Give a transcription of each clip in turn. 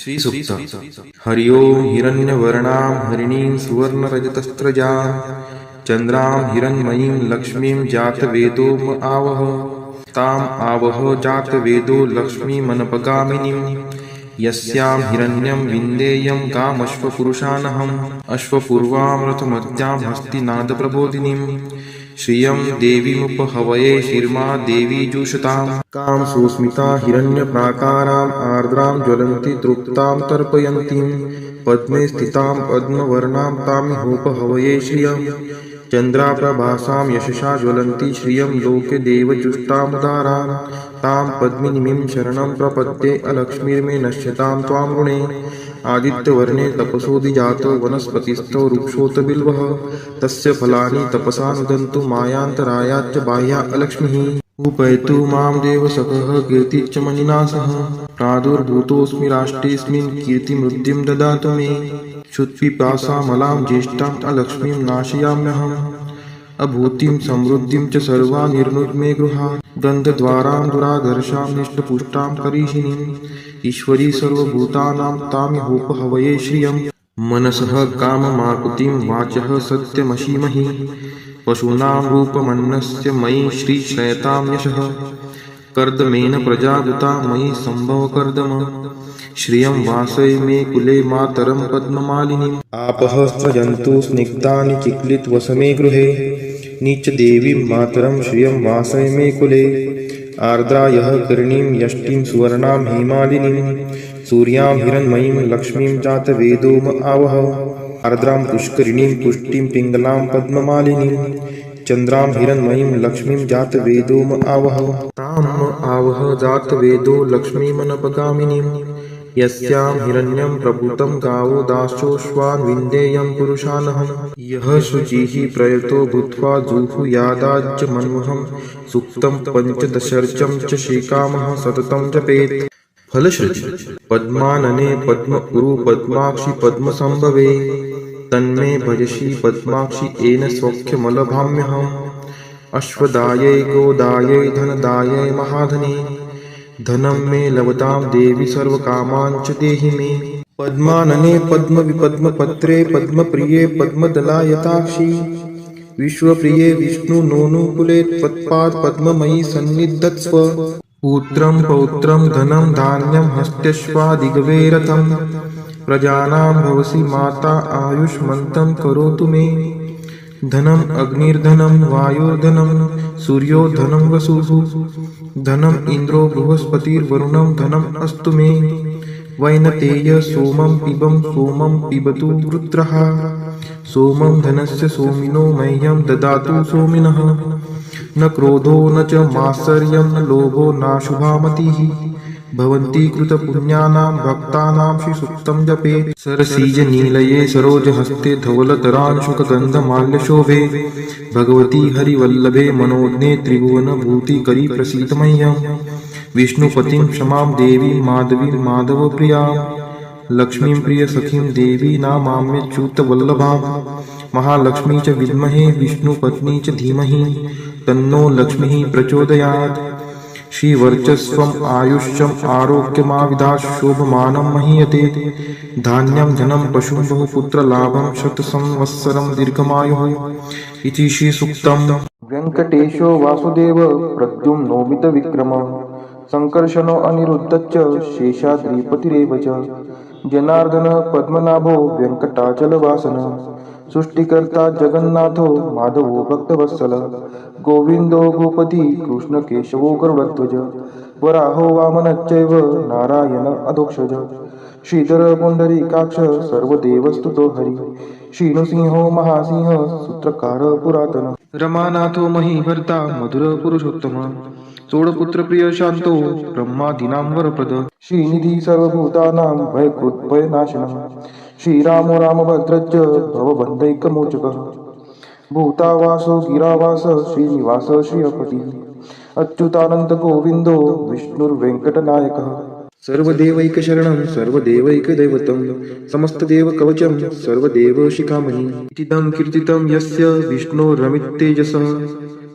श्रीसूक्त हरि ओं हिरण्यवर्णां हरिणीं सुवर्णरजतस्रजां चन्द्रां हिरण्मयीं लक्ष्मीं जातवेदो म आवह ताम् आवह जातवेदो लक्ष्मीमनपगामिनीं यस्यां हिरण्यं विन्देयं कामश्वपुरुषानहम् अश्वपूर्वां रथमत्यां हस्तिनादप्रबोधिनीं श्रियं देवीमुपहवये शिर्मा देवी जुषतां कां सुस्मिता हिरण्यप्राकाराम् आर्द्रां ज्वलन्ति तृप्तां तर्पयन्तीं पद्मे स्थितां पद्मवर्णां तामिहोपहवये श्रियं चन्द्राप्रभासां यशसा ज्वलन्ति श्रियं लोके देवजुष्टामुदारां तां पद्मिनीं शरणं प्रपद्ये अलक्ष्मीर्मे नश्यतां त्वां ऋणे आदित्यवर्णे तपसोऽधिजातो वनस्पतिस्थो वृक्षोत बिल्वः तस्य फलानि तपसा नुदन्तु मायान्तरायाच्च बाह्या अलक्ष्मीः उपैतु मां देवसखः कीर्तिश्च मणिना सह प्रादुर्भूतोऽस्मि राष्ट्रेऽस्मिन् कीर्तिमृद्धिं ददातु मे क्षुत्पिपासामलां ज्येष्ठाम् अलक्ष्मीं नाशयाम्यहम् अभूतिं समृद्धिं च सर्वा निर्नुद्मे गृहात् गन्धद्वारां दुराधर्षां निष्टपुष्टां करीषिणीम् ईश्वरी सर्वभूतानां तामिहोपहवये श्रियं मनसः काममाकुतिं वाचः सत्यमशीमहि पशूनां रूपमन्नस्य मयि श्रीश्रयतां यशः कर्दमेन प्रजाभूता मयि सम्भवकर्दम श्रियं वासय मे कुले मातरं पद्ममालिनीम् आपः स्रजन्तु स्निग्धानि चिक्लितवसमे गृहे नीचदेवीं मातरं श्रियं वासय मे कुले आर्द्रायः कर्णीं यष्टिं सुवर्णां हेमालिनीं सूर्यां हिरण्मयीं लक्ष्मीं जातवेदो म आवह आर्द्रां पुष्करिणीं पुष्टिं पिङ्गलां पद्ममालिनीं चन्द्रां हिरण्मयीं लक्ष्मीं जातवेदो म आवह तां म आवह जातवेदो लक्ष्मीमनपगामिनीं यस्यां हिरण्यं प्रभूतं गावो दाशोऽश्वान् विन्देयं पुरुषानहम् यः शुचिः प्रयतो भूत्वा जुहुयादाज्यमन्वहं सूक्तं पञ्चदशर्चं च श्रीकामः सततं जपेत् फलश्रुति पद्मानने पद्मपुरु पद्माक्षि पद्मसंभवे तन्मे भजसि पद्माक्षि येन सौख्यमलभाम्यहम् अश्वदायै गोदायै धनदायै महाधने धनं मे लभतां देवी सर्वकामान् च देहि मे पद्मानने पद्मविपद्मपत्रे पद्मप्रिये पद्मदलायताक्षी विश्वप्रिये विष्णुनोनुकुले त्वत्पाद पद्ममयी सन्निधत्स्व पुत्रं पौत्रं धनं धान्यं हस्त्यश्वादिगवे रथं प्रजानां भवसि माता आयुष्मन्तं करोतु मे धनम् अग्निर्धनं वायुर्धनं सूर्यो धनं वसुः धनम् इन्द्रो बृहस्पतिर्वरुणं धनम् अस्तु मे वैनतेय सोमं पिबतु रुद्रः सोमं धनस्य सोमिनो मह्यं ददातु सोमिनः न क्रोधो न च मात्सर्यं न लोभो नाशुभा मतिः भवन्ति कृतपुण्यानां भक्तानां श्रीसूक्तं जपेत् सरसीजनीलये सरोजहस्ते धवलतरांशुकगन्धमाल्यशोभे भगवती हरिवल्लभे मनोज्ञे त्रिभुवनभूतिकरी प्रसीद मह्यं विष्णुपतिं क्षमां देवीं माधवीं माधवप्रियां लक्ष्मीं प्रियसखीं देवी नामाम्यच्युतवल्लभां महालक्ष्मी च विद्महे विष्णुपत्नी च धीमहि तन्नो लक्ष्मीः प्रचोदयात् श्रीवर्चस्वम् आयुष्यम् आरोग्यमाविधात् शोभमानं महीयते धान्यं धनं पशुं बहुपुत्रलाभं शतसंवत्सरं दीर्घमायुः इति श्रीसूक्तम् वेङ्कटेशो वासुदेव प्रद्युम्नोमितविक्रम सङ्कर्षणो अनिरुद्धश्च शेषाद्रिपतिरेव च जनार्दन पद्मनाभो वेङ्कटाचलवासनः सृष्टिकर्ता जगन्नाथो माधवो भक्तवत्सल गोविन्दो गोपति कृष्णकेशवो गरुडध्वज वराहो वामनश्चैव नारायण अधोक्षज श्रीधर पुण्डरीकाक्ष सर्वदेवस्तुतो हरि श्रीनृसिंहो महासिंह सूत्रकार पुरातन रमानाथो महीभर्ता मधुर पुरुषोत्तम सोडपुत्रप्रिय शान्तो ब्रह्मादीनां वरप्रद श्रीनिधि सर्वभूतानां भयकृद्भयनाशनः श्रीरामो रामभद्रश्च भवबन्धैकमोचकः भूतावासो गिरावास श्रीनिवास श्रियपतिः अच्युतानन्दगोविन्दो विष्णुर्वेङ्कटनायकः सर्वदेवैकशरणं सर्वदेवैकदैवतं समस्तदेवकवचं सर्वदेवशिखामणि इतीदं कीर्तितं यस्य विष्णोरमिततेजसः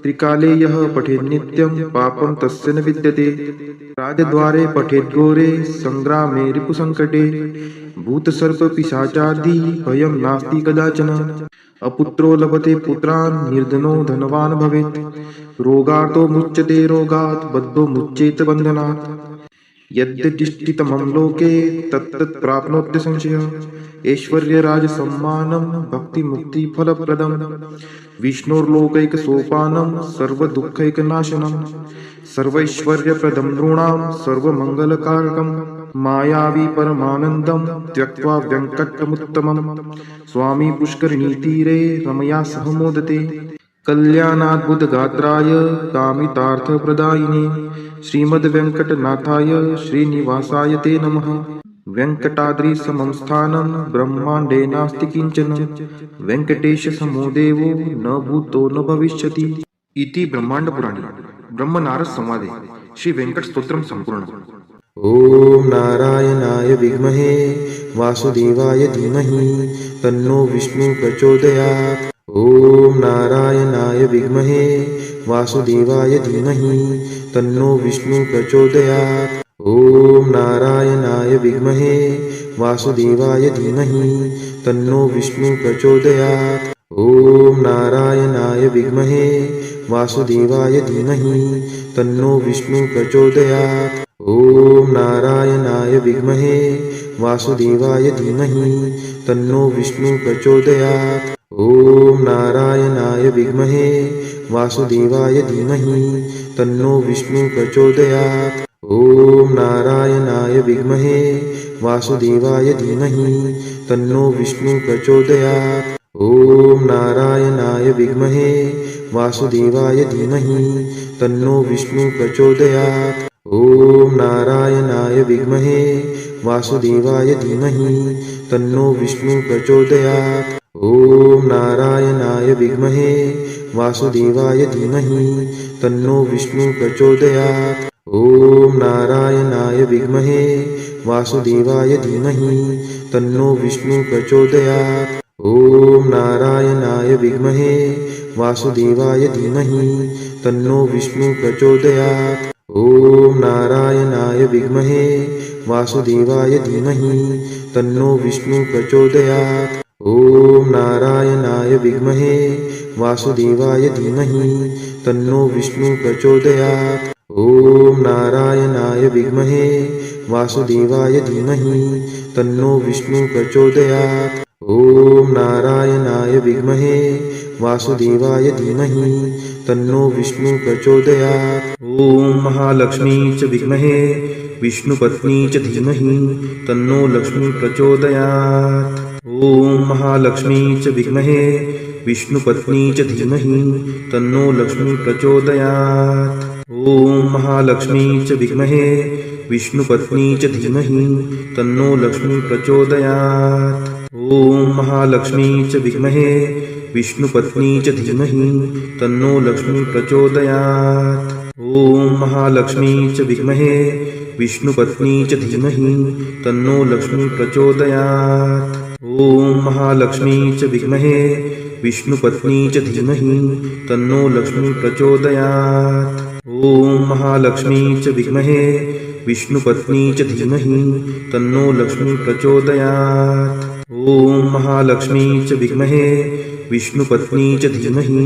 त्रिकाले यः पठेत् नित्यं पापं तस्य न विद्यते। राजद्वारे पठेत् घोरे संग्रामे रिपुसङ्कटे। भूतसर्पपिशाचादि भयं नास्ति कदाचन। अपुत्रो लभते पुत्रान् निर्धनो धनवान् भवेत्। रोगार्तो मुच्यते रोगात् बद्धो मुच्येत बन्धनात्। यद्यदिष्टितमं लोके तत्तत् प्राप्नोत्य संशयः। ऐश्वर्यराजसम्मानं भक्तिमुक्तिफलप्रदं। विष्णोर्लोकैकसोपानं सर्वदुःखैकनाशनं। सर्वैश्वर्यप्रदं नृणां सर्वमङ्गलकारकं। मायावी परमानन्दं त्यक्त्वा व्यङ्कटमुत्तमं। स्वामी पुष्करिणीतीरे रमया सह मोदते। कल्याणाद्भुतगात्राय कामितार्थप्रदायिने श्रीमद्वेङ्कटनाथाय श्रीनिवासाय ते नमः। वेङ्कटाद्रिसमं स्थानं ब्रह्माण्डे नास्ति किञ्चन। वेङ्कटेशसमो देवो न भूतो न भविष्यति। इति ब्रह्माण्डपुराणे ब्रह्मनारद संवादे श्री वेङ्कटस्तोत्रं सम्पूर्णम्। ॐ नारायणाय विद्महे वासुदेवाय धीमहि तन्नो विष्णु प्रचोदयात्। ॐ नारायणाय विद्महे वासुदेवाय धीमहि तन्नो विष्णु प्रचोदयात्। ॐ नारायणाय विद्महे वासुदेवाय धीमहि तन्नो विष्णु प्रचोदयात्। ॐ नारायणाय विद्महे वासुदेवाय धीमहि तन्नो विष्णु प्रचोदयात्। ॐ नारायणाय विद्महे वासुदेवाय धीमहि तन्नो विष्णु प्रचोदयात्। ॐ नारायणाय विद्महे वासुदेवाय धीमहि तन्नो विष्णु प्रचोदयात्। ॐ नारायणाय विद्महे वासुदेवाय धीमहि तन्नो विष्णु प्रचोदयात्। ॐ नारायणाय विद्महे वासुदेवाय धीमहि तन्नो विष्णु प्रचोदयात्। ॐ नारायणाय विद्महे वासुदेवाय धीमहि तन्नो विष्णु प्रचोदयात्। ॐ नारायणाय विद्महे वासुदेवाय धीमहि तन्नो विष्णु प्रचोदयात्। ॐ नारायणाय विद्महे वासुदेवाय धीमहि तन्नो विष्णु प्रचोदयात्। ॐ नारायणाय विद्महे वासुदेवाय धीमहि तन्नो विष्णु प्रचोदयात्। ॐ नारायणाय विद्महे वासुदेवाय धीमहि तन्नो विष्णु प्रचोदयात्। ॐ नारायणाय विद्महे वासुदेवाय धीमहि तन्नो विष्णु प्रचोदयात्। ॐ नारायणाय विद्महे वासुदेवाय धीमहि तन्नो विष्णु प्रचोदयात्। ॐ नारायणाय विद्महे वासुदेवाय धीमहि तन्नो विष्णु प्रचोदयात्। ॐ महालक्ष्मी च विद्महे विष्णुपत्नी च धीमहि तन्नो लक्ष्मी प्रचोदयात्। ॐ महालक्ष्मी च विद्महे विष्णुपत्नी च धीमहि तन्नो लक्ष्मी प्रचोदयात्। ॐ महालक्ष्मी च विद्महे विष्णुपत्नी च धीमहि तन्नो लक्ष्मी प्रचोदयात्। ॐ महालक्ष्मी च विद्महे विष्णुपत्नी च धीमहि तन्नो लक्ष्मी प्रचोदयात्। ॐ महालक्ष्मी च विद्महे विष्णुपत्नी च धीमहि तन्नो लक्ष्मी प्रचोदयात्। ॐ महालक्ष्मी च विद्महे विष्णुपत्नी च धीमहि तन्नो लक्ष्मी प्रचोदयात्। ॐ महालक्ष्मी च विद्महे विष्णुपत्नी च धीमहि तन्नो लक्ष्मी प्रचोदयात्। ॐ महालक्ष्मी च विद्महे विष्णुपत्नी च धीमहि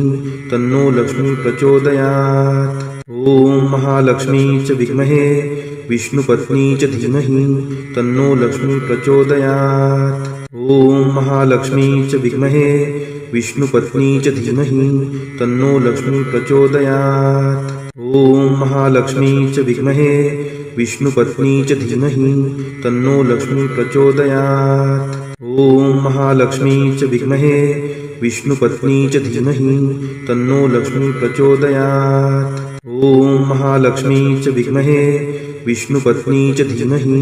तन्नो लक्ष्मी प्रचोदयात्। ॐ महालक्ष्मी च विद्महे विष्णुपत्नी च धीमहि तन्नो लक्ष्मी प्रचोदयात्। ॐ महालक्ष्मी च विद्महे विष्णुपत्नी च धीमहि तन्नो लक्ष्मी प्रचोदयात्। ॐ महालक्ष्मी च विद्महे विष्णुपत्नी च धीमहि तन्नो लक्ष्मी प्रचोदयात्। ॐ महालक्ष्मी च विद्महे विष्णुपत्नी च धीमहि तन्नो लक्ष्मी प्रचोदयात्। ॐ महालक्ष्मी च विद्महे विष्णुपत्नी च धीमहि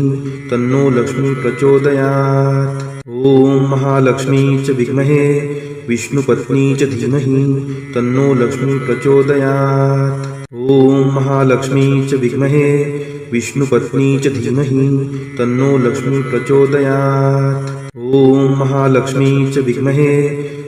तन्नो लक्ष्मी प्रचोदयात्। ॐ महालक्ष्मी च विद्महे विष्णुपत्नी च धीमहि तन्नो लक्ष्मी प्रचोदयात्। ॐ महालक्ष्मी च विद्महे विष्णुपत्नी च धीमहि तन्नो लक्ष्मी प्रचोदयात्। ॐ महालक्ष्मी च विद्महे